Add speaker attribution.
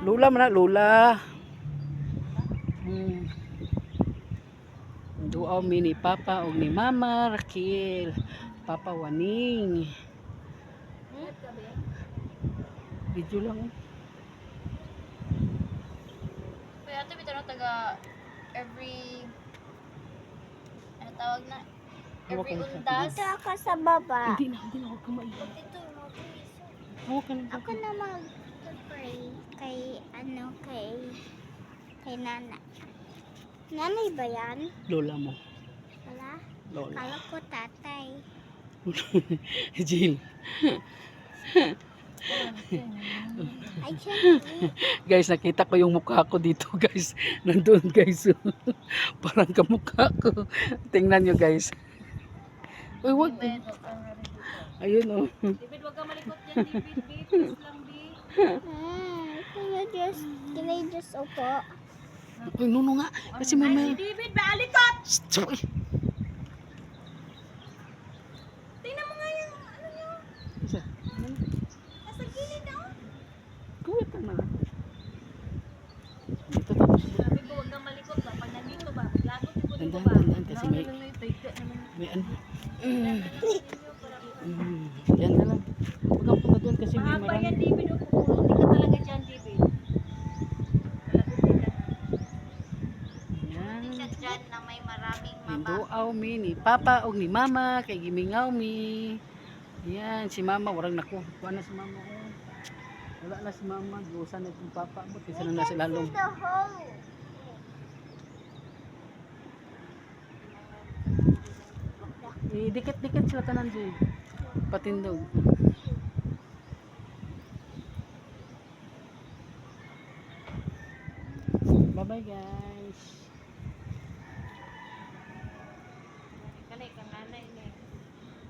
Speaker 1: Lula man na, lula. Duaw mi ni Papa o ni Mama Raquel. Papa Waning. Video lang.
Speaker 2: Kaya ito bitaw na taga every ano tawag na? Every
Speaker 1: Hawak ka na
Speaker 2: undas.
Speaker 3: Dito ako sa baba.
Speaker 1: Hindi na, huwag ka maiyak.
Speaker 2: Dito,
Speaker 1: Hawak ka na.
Speaker 3: Ako na mag-pray kay kay Nana. Nanay ba yan?
Speaker 1: Lola mo.
Speaker 3: Wala?
Speaker 1: Lola.
Speaker 3: Kala ko tatay.
Speaker 1: Jill.
Speaker 3: I can't eat.
Speaker 1: Guys, nakita ko yung mukha ko dito, guys. Nandun, guys. Parang kamukha ko. Tingnan nyo, guys. Uy, wag. Ayun, oh.
Speaker 2: David, wag ka malikot dyan, David. Please lang, David.
Speaker 3: Can I just upo?
Speaker 1: Uy, nuno nga. Kasi may may...
Speaker 2: David, maalikot!
Speaker 1: Sorry.
Speaker 2: Tingnan mo nga yung ano nyo.
Speaker 1: Isa.
Speaker 2: Nasa gilid na.
Speaker 1: Kuwit na. Dito tapos.
Speaker 2: Sabi ko, wag kang malikot ba? Pag nandito ba? Lagot ko dito ba?
Speaker 1: Dandan kasi may... May ano. Yan na lang. Huwag kang punta doon kasi may
Speaker 2: Mahaba yan,
Speaker 1: marami.
Speaker 2: David. Pupurutin ka talaga dyan, David.
Speaker 1: Yan.
Speaker 3: Siya dyan na may maraming
Speaker 1: Duaw mi ni Papa o ni Mama kay gimingaw mi. Yan si Mama warang naku. Kuha na si Mama. Oh. Wala na si Mama, gusan na itong Papa mo kasi na sila long.
Speaker 3: the hole.
Speaker 1: Dikit-dikit sila tanan di. Patindog. Bye-bye guys.